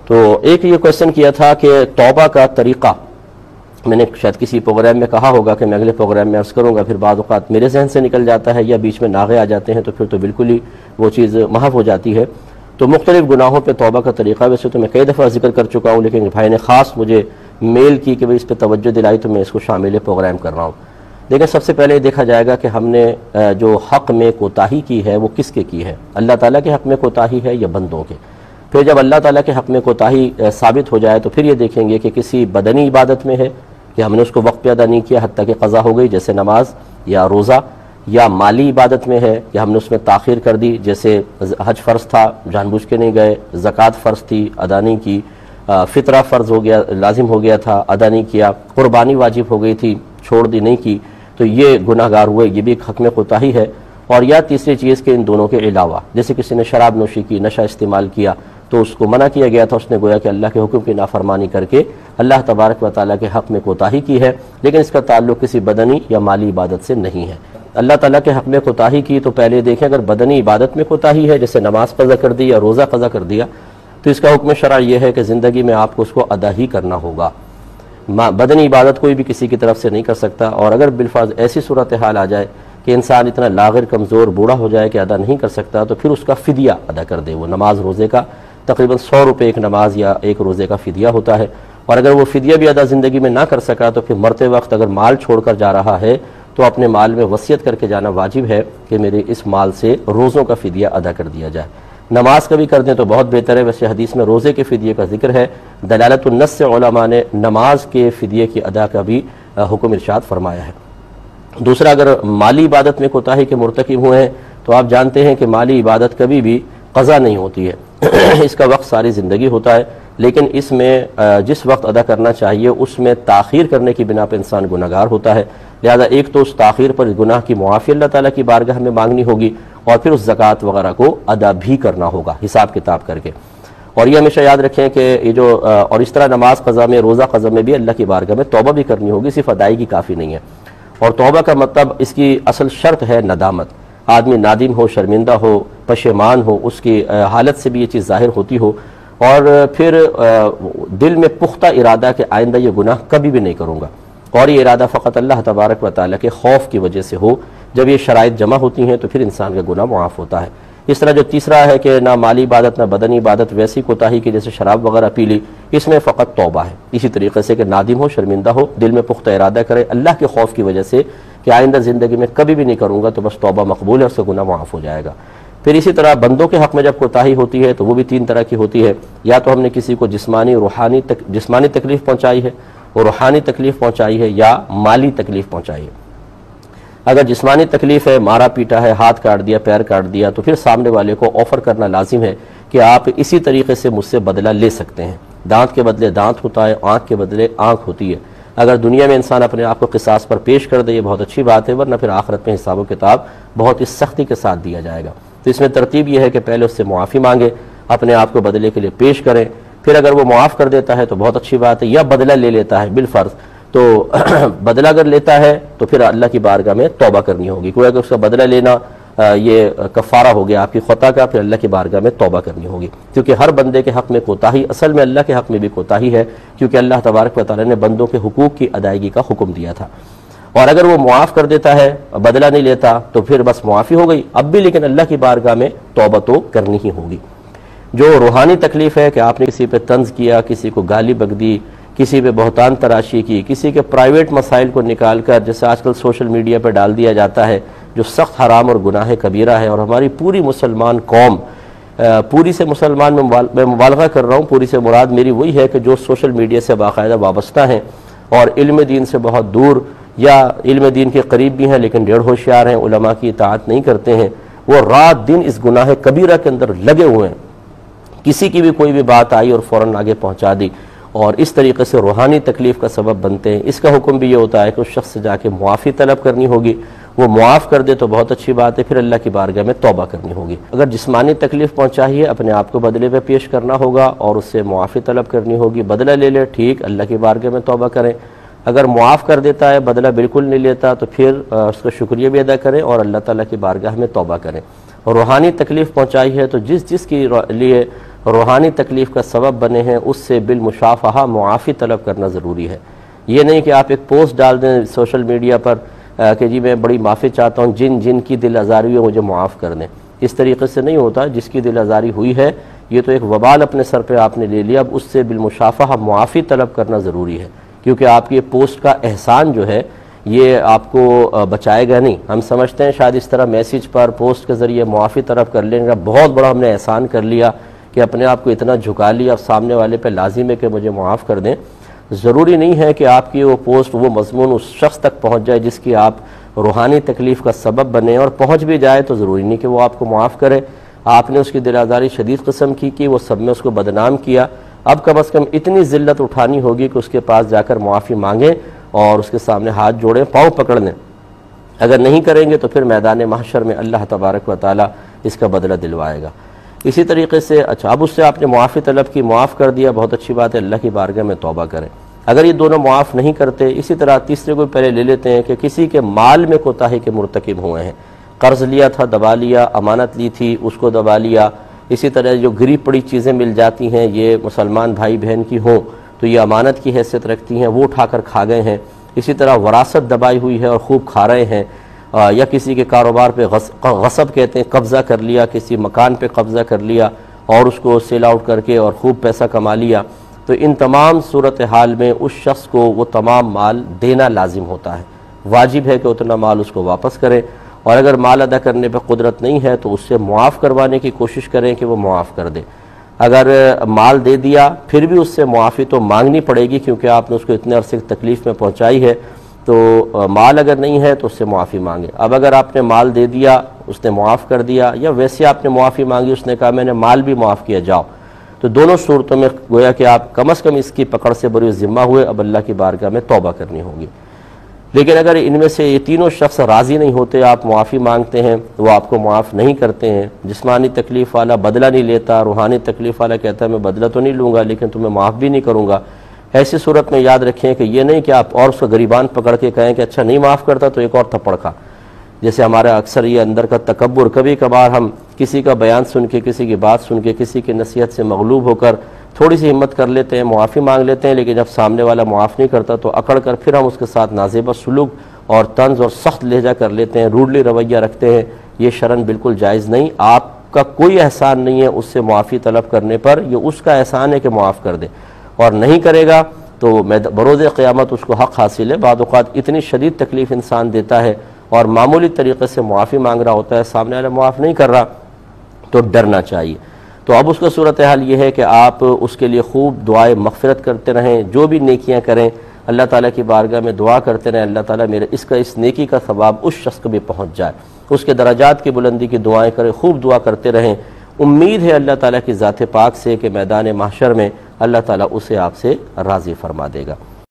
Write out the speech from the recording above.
تو ایک یہ کویشچن کیا تھا کہ توبہ کا طریقہ، میں نے شاید کسی پروگرام میں کہا ہوگا کہ میں اگلے پروگرام میں عرض کروں گا، پھر بعض اوقات میرے ذہن سے نکل جاتا ہے یا بیچ میں ناغے آ جاتے ہیں تو پھر تو بالکل ہی وہ چیز محو ہو جاتی ہے۔ تو مختلف گناہوں پہ توبہ کا طریقہ ویسے تو میں کئی دفعہ ذکر کر چکا ہوں، لیکن بھائی نے خاص مجھے میل کی کہ اس پہ توجہ دلائی تو میں اس کو شامل پروگرام کر رہا ہوں۔ دیکھیں، سب سے پہلے دیکھا جائے گا کہ ہم نے جو حق میں کوتاہی کی ہے وہ کس کے کی ہے، اللہ تعالیٰ کے حق میں کوتاہی ہے یا بندوں کے۔ پھر جب اللہ تعالیٰ کے حق میں کوتاہی ثابت ہو جائے تو پھر یہ دیکھیں گے کہ کسی بدنی عبادت میں ہے کہ ہم نے اس کو وقت پہ ادا نہیں کیا حتیٰ کہ قضا ہو گئی جیسے نماز یا روزہ، یا مالی عبادت میں ہے کہ ہم نے اس میں تاخیر کر دی جیسے حج فرض تھا جان بوجھ کے نہیں گئے، زکوٰۃ فرض تھی ادا نہیں کی، فطرہ فرض ہو گیا لازم ہو گیا تھا ادا نہیں کیا، قربانی واجب ہو گئی تھی چھوڑ دی نہیں کی، تو یہ گناہ گار ہوئے، یہ بھی ایک حق میں کوتاہی ہے۔ اور یا تیسری چیز کہ ان دونوں کے علاوہ جیسے کسی نے شراب نوشی کی، نشہ استعمال کیا تو اس کو منع کیا گیا تھا، اس نے گویا کہ اللہ کے حکم کی نافرمانی کر کے اللہ تبارک و تعالیٰ کے حق میں کوتاہی کی ہے، لیکن اس کا تعلق کسی بدنی یا مالی عبادت سے نہیں ہے۔ اللہ تعالیٰ کے حق میں کوتاہی کی تو پہلے دیکھیں، اگر بدنی عبادت میں کوتاہی ہے جیسے نماز قضا کر دی یا روزہ قضا کر دیا تو اس کا حکم شرع یہ ہے کہ زندگی میں آپ کو اس کو ادا ہی کرنا ہوگا۔ بدنی عبادت کوئی بھی کسی کی طرف سے نہیں کر سکتا، اور اگر بالفرض ایسی صورتحال آ جائے کہ انسان اتنا لاغر کمزور بوڑھا ہو جائے کہ ادا نہیں کر سکتا تو پھر اس کا فدیہ ادا کر دے، وہ نماز روزے کا تقریباً 100 روپے ایک نماز یا ایک روزے کا فدیہ ہوتا ہے، اور اگر وہ فدیہ بھی ادا زندگی میں نہ کر سکا تو پھر مرتے وقت اگر مال چھوڑ کر جا رہا ہے تو اپنے مال میں وصیت کر کے جانا واجب ہے کہ میرے اس مال سے روزوں کا فدیہ ادا کر دیا جائے۔ نماز کا بھی کر دیں تو بہت بہتر ہے، ویسے حدیث میں روزے کے فدیے کا ذکر ہے، دلالت النص سے علماء نے نماز کے فدیے کی ادا کا بھی حکم ارشاد فرمایا ہے۔ دوسرا، اگر مالی عبادت میں کوتاہی کے مرتکب ہوئے ہیں تو آپ جانتے ہیں کہ مالی عبادت کبھی بھی قضا نہیں ہوتی ہے، اس کا وقت ساری زندگی ہوتا ہے، لیکن اس میں جس وقت ادا کرنا چاہیے اس میں تاخیر کرنے کی بنا پہ انسان گناہگار ہوتا ہے، لہذا ایک تو اس تاخیر پر گناہ کی معافی اللہ تعالیٰ کی بارگاہ میں مانگنی ہوگی، اور پھر اس زکوٰۃ وغیرہ کو ادا بھی کرنا ہوگا حساب کتاب کر کے۔ اور یہ ہمیشہ یاد رکھیں کہ یہ جو اور اس طرح نماز قضا میں روزہ قضا میں بھی اللہ کی بارگاہ میں توبہ بھی کرنی ہوگی، صرف ادائیگی کافی نہیں ہے۔ اور توبہ کا مطلب اس کی اصل شرط ہے ندامت، آدمی نادم ہو، شرمندہ ہو، پشیمان ہو، اس کی حالت سے بھی یہ چیز ظاہر ہوتی ہو، اور پھر دل میں پختہ ارادہ کہ آئندہ یہ گناہ کبھی بھی نہیں کروں گا، اور یہ ارادہ فقط اللہ تبارک و تعالیٰ کے خوف کی وجہ سے ہو۔ جب یہ شرائط جمع ہوتی ہیں تو پھر انسان کا گناہ معاف ہوتا ہے۔ اس طرح جو تیسرا ہے کہ نہ مالی عبادت نہ بدنی عبادت ویسی کوتاہی کی جیسے شراب وغیرہ پی لی، اس میں فقط توبہ ہے، اسی طریقے سے کہ نادم ہو، شرمندہ ہو، دل میں پختہ ارادہ کرے اللہ کے خوف کی وجہ سے کہ آئندہ زندگی میں کبھی بھی نہیں کروں گا، تو بس توبہ مقبول ہے، اس سے گناہ معاف ہو جائے گا۔ پھر اسی طرح بندوں کے حق میں جب کوتاہی ہوتی ہے تو وہ بھی تین طرح کی ہوتی ہے، یا تو ہم نے کسی کو جسمانی تکلیف پہنچائی ہے، اور روحانی تکلیف پہنچائی ہے، یا مالی تکلیف پہنچائی ہے۔ اگر جسمانی تکلیف ہے، مارا پیٹا ہے، ہاتھ کاٹ دیا، پیر کاٹ دیا، تو پھر سامنے والے کو آفر کرنا لازم ہے کہ آپ اسی طریقے سے مجھ سے بدلہ لے سکتے ہیں۔ دانت کے بدلے دانت ہوتا ہے، آنکھ کے بدلے آنکھ ہوتی ہے۔ اگر دنیا میں انسان اپنے آپ کو قصاص پر پیش کر دے یہ بہت اچھی بات ہے، ورنہ پھر آخرت میں حساب و کتاب بہت ہی سختی کے ساتھ دیا جائے گا۔ تو اس میں ترتیب یہ ہے کہ پہلے اس سے معافی مانگے، اپنے آپ کو بدلے کے لیے پیش کریں، پھر اگر وہ معاف کر دیتا ہے تو بہت اچھی بات ہے، یا بدلہ لے لیتا ہے بالفرض تو بدلہ اگر لیتا ہے تو پھر اللہ کی بارگاہ میں توبہ کرنی ہوگی، کوئی اگر اس کا بدلہ لینا یہ کفارہ ہو گیا آپ کی خطا کا، پھر اللہ کی بارگاہ میں توبہ کرنی ہوگی، کیونکہ ہر بندے کے حق میں کوتاہی اصل میں اللہ کے حق میں بھی کوتاہی ہے، کیونکہ اللہ تبارک و تعالیٰ نے بندوں کے حقوق کی ادائیگی کا حکم دیا تھا۔ اور اگر وہ معاف کر دیتا ہے، بدلہ نہیں لیتا، تو پھر بس معافی ہو گئی، اب بھی لیکن اللہ کی بارگاہ میں توبہ تو کرنی ہی ہوگی۔ جو روحانی تکلیف ہے کہ آپ نے کسی پہ طنز کیا، کسی کو گالی بک دی، کسی پہ بہتان تراشی کی، کسی کے پرائیویٹ مسائل کو نکال کر جیسے آج کل سوشل میڈیا پہ ڈال دیا جاتا ہے، جو سخت حرام اور گناہ کبیرہ ہے، اور ہماری پوری مسلمان قوم، پوری سے مسلمان میں مبالغہ کر رہا ہوں، پوری سے مراد میری وہی ہے کہ جو سوشل میڈیا سے باقاعدہ وابستہ ہیں اور علم دین سے بہت دور یا علم دین کے قریب بھی ہیں لیکن ڈیڑھ ہوشیار ہیں، علماء کی اطاعت نہیں کرتے ہیں، وہ رات دن اس گناہ کبیرہ کے اندر لگے ہوئے ہیں۔ کسی کی بھی کوئی بھی بات آئی اور فوراً آگے پہنچا دی، اور اس طریقے سے روحانی تکلیف کا سبب بنتے ہیں۔ اس کا حکم بھی یہ ہوتا ہے کہ اس شخص سے جا کے معافی طلب کرنی ہوگی، وہ معاف کر دے تو بہت اچھی بات ہے، پھر اللہ کی بارگاہ میں توبہ کرنی ہوگی۔ اگر جسمانی تکلیف پہنچائی ہے، اپنے آپ کو بدلے پہ پیش کرنا ہوگا اور اس سے معافی طلب کرنی ہوگی، بدلہ لے لے ٹھیک، اللہ کی بارگاہ میں توبہ کریں۔ اگر معاف کر دیتا ہے، بدلہ بالکل نہیں لیتا، تو پھر اس کا شکریہ بھی ادا کریں اور اللہ تعالیٰ کی بارگاہ میں توبہ کریں۔ اور روحانی تکلیف پہنچائی ہے تو جس کے لیے روحانی تکلیف کا سبب بنے ہیں اس سے بالمشافہہ معافی طلب کرنا ضروری ہے۔ یہ نہیں کہ آپ ایک پوسٹ ڈال دیں سوشل میڈیا پر کہ جی میں بڑی معافی چاہتا ہوں، جن کی دل آزاری ہو مجھے معاف کر دیں۔ اس طریقے سے نہیں ہوتا، جس کی دل آزاری ہوئی ہے یہ تو ایک وبال اپنے سر پہ آپ نے لے لیا، اب اس سے بالمشافہہ معافی طلب کرنا ضروری ہے، کیونکہ آپ کی پوسٹ کا احسان جو ہے یہ آپ کو بچائے گا نہیں۔ ہم سمجھتے ہیں شاید اس طرح میسیج پر پوسٹ کے ذریعے معافی طلب کر لیں گے، بہت بڑا ہم نے احسان کر لیا کہ اپنے آپ کو اتنا جھکا لیا، اب سامنے والے پہ لازم ہے کہ مجھے معاف کر دیں۔ ضروری نہیں ہے کہ آپ کی وہ پوسٹ وہ مضمون اس شخص تک پہنچ جائے جس کی آپ روحانی تکلیف کا سبب بنے، اور پہنچ بھی جائے تو ضروری نہیں کہ وہ آپ کو معاف کرے۔ آپ نے اس کی دل آزاری شدید قسم کی وہ سب میں اس کو بدنام کیا، اب کم از کم اتنی ذلت اٹھانی ہوگی کہ اس کے پاس جا کر معافی مانگیں اور اس کے سامنے ہاتھ جوڑیں، پاؤں پکڑ لیں۔ اگر نہیں کریں گے تو پھر میدان محشر میں اللہ تبارک و تعالی اس کا بدلہ دلوائے گا۔ اسی طریقے سے اب اس سے آپ نے معافی طلب کی، معاف کر دیا، بہت اچھی بات ہے، اللہ کی بارگاہ میں توبہ کریں۔ اگر یہ دونوں معاف نہیں کرتے، اسی طرح تیسرے کو پہلے لے لیتے ہیں کہ کسی کے مال میں کوتاہی کے مرتکب ہوئے ہیں، قرض لیا تھا دبا لیا، امانت لی تھی اس کو دبا لیا، اسی طرح جو گری پڑی چیزیں مل جاتی ہیں یہ مسلمان بھائی بہن کی ہوں تو یہ امانت کی حیثیت رکھتی ہیں، وہ اٹھا کر کھا گئے ہیں۔ اسی طرح وراثت دبائی ہوئی ہے اور خوب کھا رہے ہیں، یا کسی کے کاروبار پہ غصب کہتے ہیں، قبضہ کر لیا، کسی مکان پہ قبضہ کر لیا اور اس کو سیل آؤٹ کر کے اور خوب پیسہ کما لیا، تو ان تمام صورتحال میں اس شخص کو وہ تمام مال دینا لازم ہوتا ہے، واجب ہے کہ اتنا مال اس کو واپس کرے، اور اگر مال ادا کرنے پہ قدرت نہیں ہے تو اس سے معاف کروانے کی کوشش کریں کہ وہ معاف کر دے۔ اگر مال دے دیا پھر بھی اس سے معافی تو مانگنی پڑے گی، کیونکہ آپ نے اس کو اتنے عرصے تکلیف میں پہنچائی ہے، تو مال اگر نہیں ہے تو اس سے معافی مانگے۔ اب اگر آپ نے مال دے دیا، اس نے معاف کر دیا، یا ویسے آپ نے معافی مانگی، اس نے کہا میں نے مال بھی معاف کیا جاؤ، تو دونوں صورتوں میں گویا کہ آپ کم از کم اس کی پکڑ سے بری ذمہ ہوئے، اب اللہ کی بارگاہ میں توبہ کرنی ہوگی۔ لیکن اگر ان میں سے یہ تینوں شخص راضی نہیں ہوتے، آپ معافی مانگتے ہیں وہ آپ کو معاف نہیں کرتے ہیں، جسمانی تکلیف والا بدلہ نہیں لیتا، روحانی تکلیف والا کہتا ہے میں بدلہ تو نہیں لوں گا لیکن تمہیں معاف بھی نہیں کروں گا، ایسی صورت میں یاد رکھیں کہ یہ نہیں کہ آپ اور اس کو گریبان پکڑ کے کہیں کہ اچھا نہیں معاف کرتا تو ایک اور تھپڑ کھا، جیسے ہمارا اکثر یہ اندر کا تکبر، کبھی کبھار ہم کسی کا بیان سن کے، کسی کی بات سن کے، کسی کی نصیحت سے مغلوب ہو کر تھوڑی سی ہمت کر لیتے ہیں، معافی مانگ لیتے ہیں، لیکن جب سامنے والا معاف نہیں کرتا تو اکڑ کر پھر ہم اس کے ساتھ نازیبہ سلوک اور طنز اور سخت لہجہ کر لیتے ہیں، روڈلی رویہ رکھتے ہیں۔ یہ شرعاً بالکل جائز نہیں، آپ کا کوئی احسان نہیں ہے اس سے معافی طلب کرنے پر، یہ اس کا احسان ہے کہ معاف کر دے، اور نہیں کرے گا تو بروز قیامت اس کو حق حاصل ہے۔ بعض اوقات اتنی شدید تکلیف انسان دیتا ہے اور معمولی طریقے سے معافی مانگ رہا ہوتا ہے، سامنے والا معاف نہیں کر رہا تو ڈرنا چاہیے۔ تو اب اس کا صورتحال یہ ہے کہ آپ اس کے لیے خوب دعائے مغفرت کرتے رہیں، جو بھی نیکیاں کریں اللہ تعالیٰ کی بارگاہ میں دعا کرتے رہیں اللہ تعالیٰ میرے اس نیکی کا ثواب اس شخص کو بھی پہنچ جائے، اس کے درجات کی بلندی کی دعائیں کریں، خوب دعا کرتے رہیں۔ امید ہے اللہ تعالیٰ کی ذات پاک سے کہ میدان محشر میں اللہ تعالیٰ اسے آپ سے راضی فرما دے گا۔